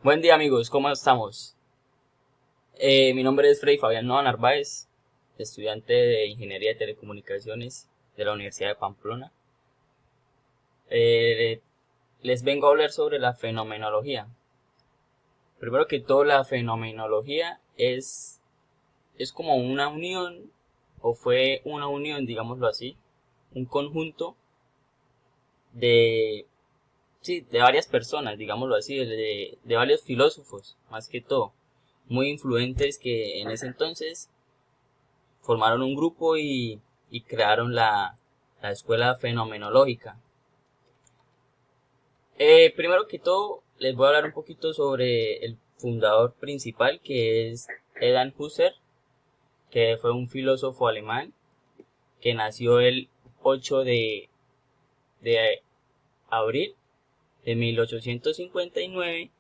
Buen día amigos, ¿cómo estamos? Mi nombre es Freddy Fabián Noa Narváez, estudiante de Ingeniería de Telecomunicaciones de la Universidad de Pamplona. Eh, Les vengo a hablar sobre la fenomenología. Primero que todo, la fenomenología es como una unión, o fue una unión, digámoslo así, un conjunto de, sí, de varias personas, digámoslo así, de varios filósofos, más que todo, muy influentes que en ese entonces formaron un grupo y crearon la escuela fenomenológica. Primero que todo, les voy a hablar un poquito sobre el fundador principal, que es Edan Husserl, que fue un filósofo alemán que nació el 8 de abril de 1859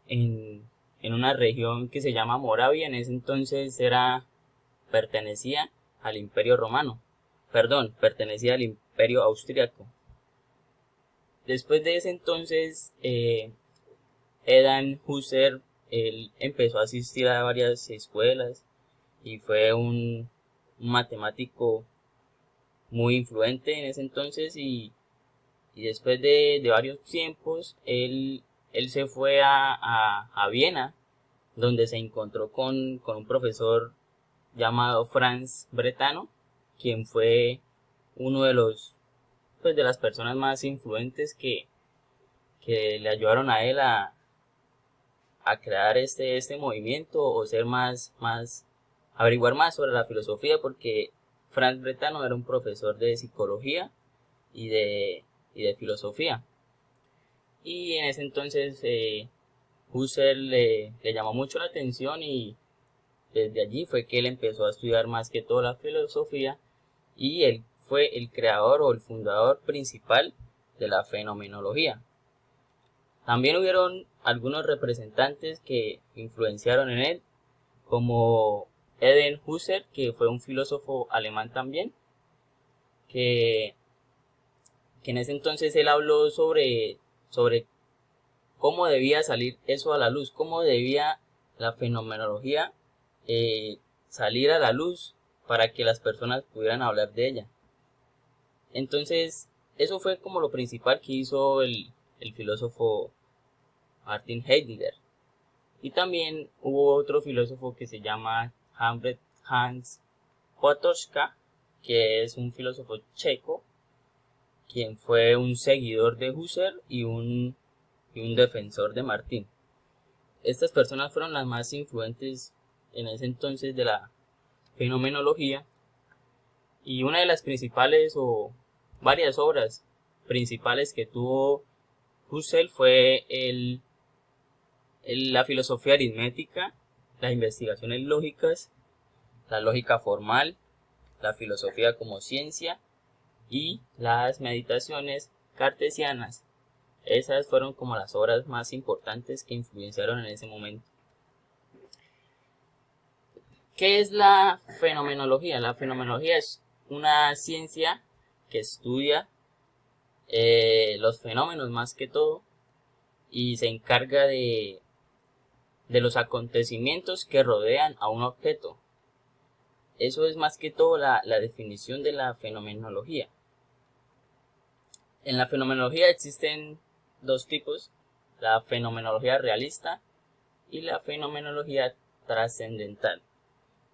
en, en una región que se llama Moravia. En ese entonces pertenecía al Imperio Romano. Perdón, pertenecía al Imperio Austriaco. Después de ese entonces, Edan Husserl, él empezó a asistir a varias escuelas y fue un matemático muy influente en ese entonces y después de varios tiempos, él se fue a Viena, donde se encontró con un profesor llamado Franz Bretano, quien fue uno de los pues de las personas más influentes que le ayudaron a él a crear este movimiento o ser averiguar más sobre la filosofía, porque Franz Bretano era un profesor de psicología y de filosofía. Y en ese entonces Husserl le llamó mucho la atención y desde allí fue que él empezó a estudiar más que todo la filosofía y él fue el creador o el fundador principal de la fenomenología. También hubieron algunos representantes que influenciaron en él, como Eden Husserl, que fue un filósofo alemán también, que, que en ese entonces él habló sobre cómo debía salir eso a la luz, cómo debía la fenomenología salir a la luz para que las personas pudieran hablar de ella. Entonces, eso fue como lo principal que hizo el filósofo Martin Heidegger. Y también hubo otro filósofo que se llama Hans Potocka, que es un filósofo checo, quien fue un seguidor de Husserl y un defensor de Martín. Estas personas fueron las más influentes en ese entonces de la fenomenología, y una de las principales o varias obras principales que tuvo Husserl fue la filosofía aritmética, las investigaciones lógicas, la lógica formal, la filosofía como ciencia y las meditaciones cartesianas. Esas fueron como las obras más importantes que influenciaron en ese momento. ¿Qué es la fenomenología? La fenomenología es una ciencia que estudia los fenómenos más que todo y se encarga de los acontecimientos que rodean a un objeto. Eso es más que todo la definición de la fenomenología. En la fenomenología existen dos tipos: la fenomenología realista y la fenomenología trascendental.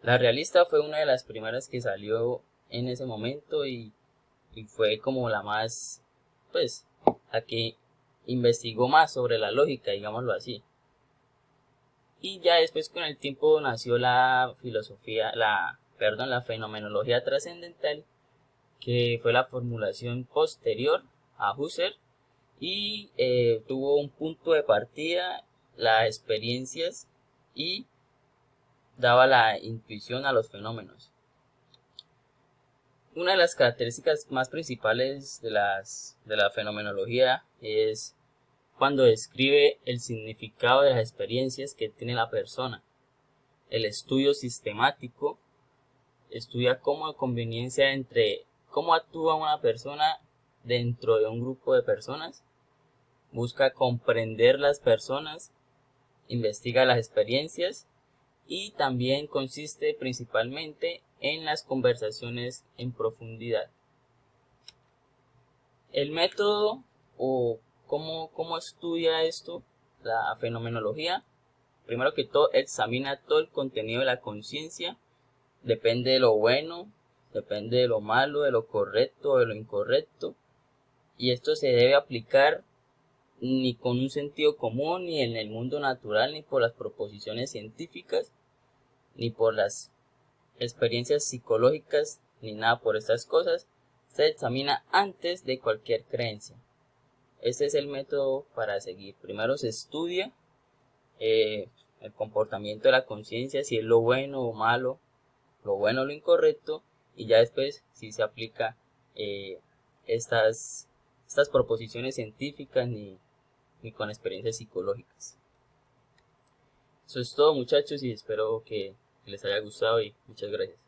La realista fue una de las primeras que salió en ese momento y fue como la más, pues, la que investigó más sobre la lógica, digámoslo así. Y ya después con el tiempo nació la fenomenología trascendental, que fue la formulación posterior a Husserl y tuvo un punto de partida, las experiencias, y daba la intuición a los fenómenos. Una de las características más principales de la fenomenología es cuando describe el significado de las experiencias que tiene la persona. El estudio sistemático estudia cómo conveniencia entre cómo actúa una persona dentro de un grupo de personas, busca comprender las personas investiga las experiencias y también consiste principalmente en las conversaciones en profundidad. El método o cómo estudia esto, la fenomenología, primero que todo examina todo el contenido de la conciencia, depende de lo bueno, depende de lo malo, de lo correcto o de lo incorrecto, y esto se debe aplicar ni con un sentido común, ni en el mundo natural, ni por las proposiciones científicas, ni por las experiencias psicológicas, ni nada por estas cosas. Se examina antes de cualquier creencia. Este es el método para seguir. Primero se estudia el comportamiento de la conciencia, si es lo bueno o malo, lo bueno o lo incorrecto, y ya después si se aplica estas proposiciones científicas ni con experiencias psicológicas. Eso es todo, muchachos, y espero que les haya gustado y muchas gracias.